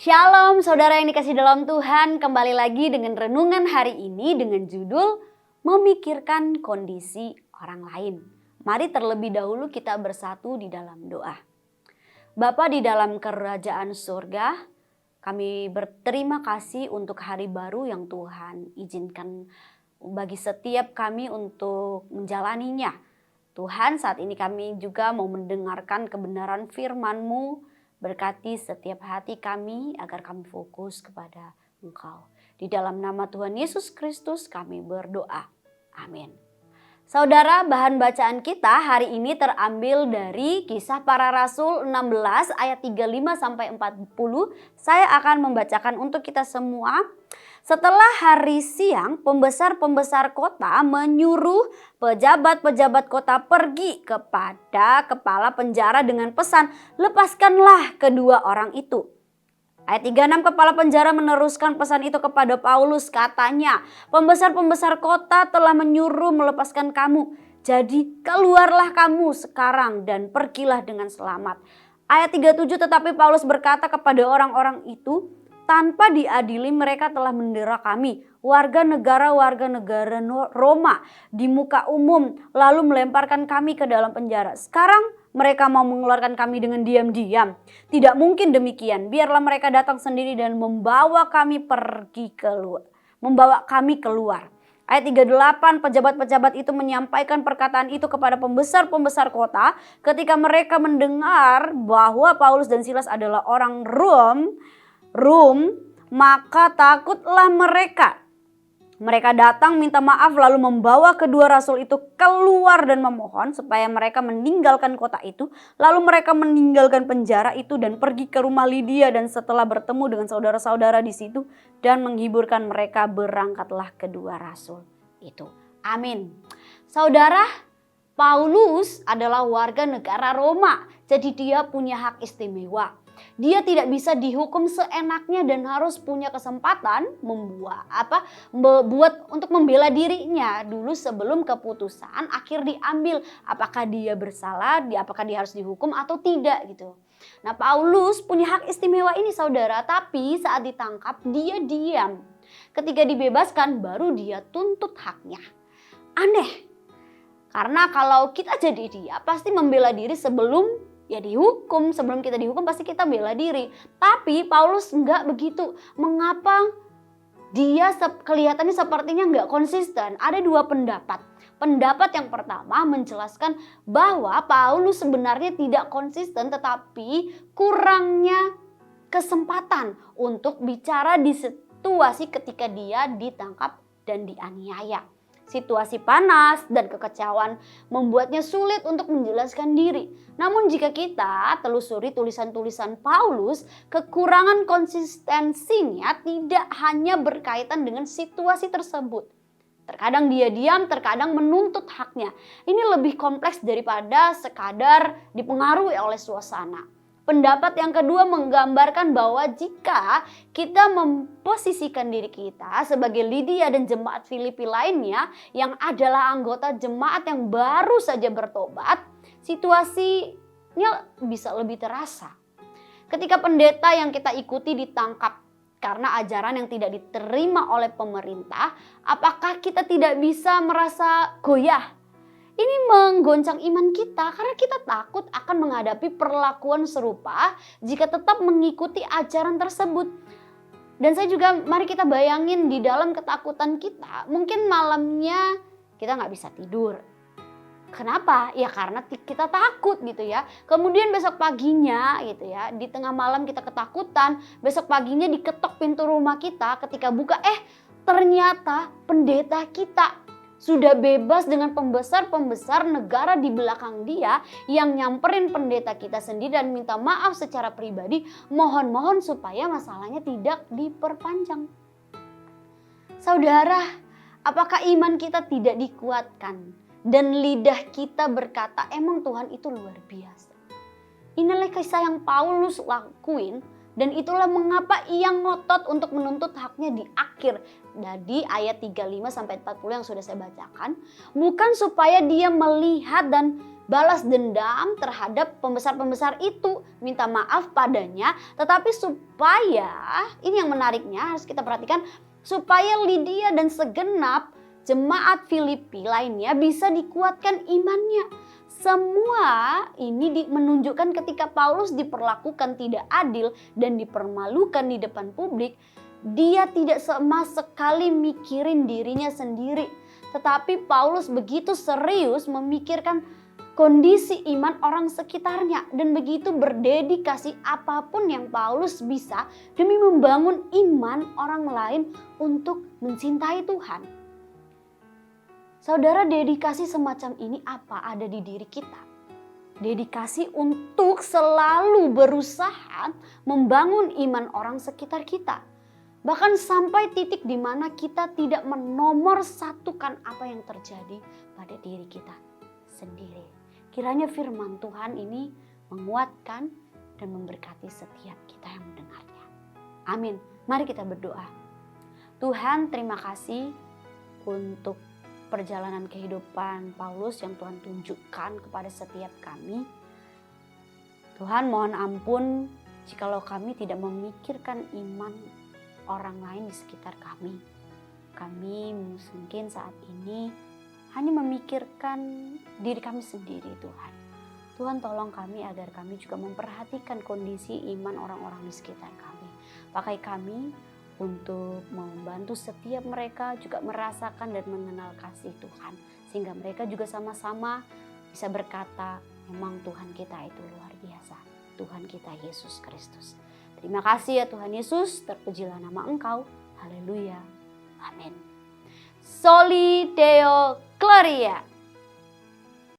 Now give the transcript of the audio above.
Shalom saudara yang dikasih dalam Tuhan, kembali lagi dengan renungan hari ini dengan judul Memikirkan Kondisi Orang Lain. Mari terlebih dahulu kita bersatu di dalam doa. Bapa di dalam kerajaan surga, kami berterima kasih untuk hari baru yang Tuhan izinkan bagi setiap kami untuk menjalaninya. Tuhan, saat ini kami juga mau mendengarkan kebenaran firman-Mu. Berkati setiap hati kami agar kami fokus kepada Engkau. Di dalam nama Tuhan Yesus Kristus kami berdoa. Amin. Saudara, bahan bacaan kita hari ini terambil dari Kisah Para Rasul 16 ayat 35 sampai 40. Saya akan membacakan untuk kita semua. Setelah hari siang, pembesar-pembesar kota menyuruh pejabat-pejabat kota pergi kepada kepala penjara dengan pesan, "Lepaskanlah kedua orang itu." Ayat 36, kepala penjara meneruskan pesan itu kepada Paulus, katanya, "Pembesar-pembesar kota telah menyuruh melepaskan kamu. Jadi keluarlah kamu sekarang dan pergilah dengan selamat." Ayat 37, tetapi Paulus berkata kepada orang-orang itu, "Tanpa diadili mereka telah mendera kami, warga negara Roma, di muka umum, lalu melemparkan kami ke dalam penjara. Sekarang mereka mau mengeluarkan kami dengan diam-diam. Tidak mungkin demikian. Biarlah mereka datang sendiri dan membawa kami keluar. Ayat 38, pejabat-pejabat itu menyampaikan perkataan itu kepada pembesar-pembesar kota. Ketika mereka mendengar bahwa Paulus dan Silas adalah orang Rum, maka takutlah mereka. Mereka datang minta maaf lalu membawa kedua rasul itu keluar dan memohon supaya mereka meninggalkan kota itu. Lalu mereka meninggalkan penjara itu dan pergi ke rumah Lydia, dan setelah bertemu dengan saudara-saudara di situ dan menghiburkan mereka, berangkatlah kedua rasul itu. Amin. Saudara, Paulus adalah warga negara Roma, jadi dia punya hak istimewa. Dia tidak bisa dihukum seenaknya dan harus punya kesempatan buat untuk membela dirinya dulu sebelum keputusan akhir diambil. Apakah dia bersalah, apakah dia harus dihukum atau tidak gitu. Nah, Paulus punya hak istimewa ini saudara, tapi saat ditangkap dia diam. Ketika dibebaskan baru dia tuntut haknya. Aneh. Karena kalau kita jadi dia pasti membela diri sebelum dihukum. Sebelum kita dihukum pasti kita bela diri. Tapi Paulus enggak begitu. Mengapa dia kelihatannya sepertinya enggak konsisten? Ada dua pendapat. Pendapat yang pertama menjelaskan bahwa Paulus sebenarnya tidak konsisten, tetapi kurangnya kesempatan untuk bicara di situasi ketika dia ditangkap dan dianiaya. Situasi panas dan kekecewaan membuatnya sulit untuk menjelaskan diri. Namun jika kita telusuri tulisan-tulisan Paulus, kekurangan konsistensinya tidak hanya berkaitan dengan situasi tersebut. Terkadang dia diam, terkadang menuntut haknya. Ini lebih kompleks daripada sekadar dipengaruhi oleh suasana. Pendapat yang kedua menggambarkan bahwa jika kita memposisikan diri kita sebagai Lydia dan jemaat Filipi lainnya yang adalah anggota jemaat yang baru saja bertobat, situasinya bisa lebih terasa. Ketika pendeta yang kita ikuti ditangkap karena ajaran yang tidak diterima oleh pemerintah, apakah kita tidak bisa merasa goyah? Ini menggoncang iman kita karena kita takut akan menghadapi perlakuan serupa jika tetap mengikuti ajaran tersebut. Dan saya juga, mari kita bayangin di dalam ketakutan kita, mungkin malamnya kita nggak bisa tidur. Kenapa? Ya karena kita takut gitu ya. Kemudian besok paginya gitu ya, di tengah malam kita ketakutan, besok paginya diketok pintu rumah kita, ketika buka ternyata pendeta kita sudah bebas dengan pembesar-pembesar negara di belakang dia yang nyamperin pendeta kita sendiri dan minta maaf secara pribadi, mohon supaya masalahnya tidak diperpanjang. Saudara, apakah iman kita tidak dikuatkan dan lidah kita berkata emang Tuhan itu luar biasa? Inilah kisah yang Paulus lakuin. Dan itulah mengapa ia ngotot untuk menuntut haknya di akhir. Dari ayat 35-40 yang sudah saya bacakan. Bukan supaya dia melihat dan balas dendam terhadap pembesar-pembesar itu, minta maaf padanya, tetapi supaya, ini yang menariknya harus kita perhatikan, supaya Lydia dan segenap jemaat Filipi lainnya bisa dikuatkan imannya. Semua ini menunjukkan ketika Paulus diperlakukan tidak adil dan dipermalukan di depan publik, dia tidak sama sekali mikirin dirinya sendiri. Tetapi Paulus begitu serius memikirkan kondisi iman orang sekitarnya dan begitu berdedikasi apapun yang Paulus bisa demi membangun iman orang lain untuk mencintai Tuhan. Saudara, dedikasi semacam ini apa ada di diri kita? Dedikasi untuk selalu berusaha membangun iman orang sekitar kita. Bahkan sampai titik di mana kita tidak menomorsatukan apa yang terjadi pada diri kita sendiri. Kiranya firman Tuhan ini menguatkan dan memberkati setiap kita yang mendengarnya. Amin. Mari kita berdoa. Tuhan, terima kasih untuk perjalanan kehidupan Paulus yang Tuhan tunjukkan kepada setiap kami. Tuhan, mohon ampun jikalau kami tidak memikirkan iman orang lain di sekitar kami. Kami mungkin saat ini hanya memikirkan diri kami sendiri, Tuhan. Tuhan, tolong kami agar kami juga memperhatikan kondisi iman orang-orang di sekitar kami. Pakai kami untuk membantu setiap mereka juga merasakan dan mengenal kasih Tuhan. Sehingga mereka juga sama-sama bisa berkata, memang Tuhan kita itu luar biasa. Tuhan kita Yesus Kristus. Terima kasih ya Tuhan Yesus, terpujilah nama Engkau. Haleluya. Amin. Soli Deo Gloria.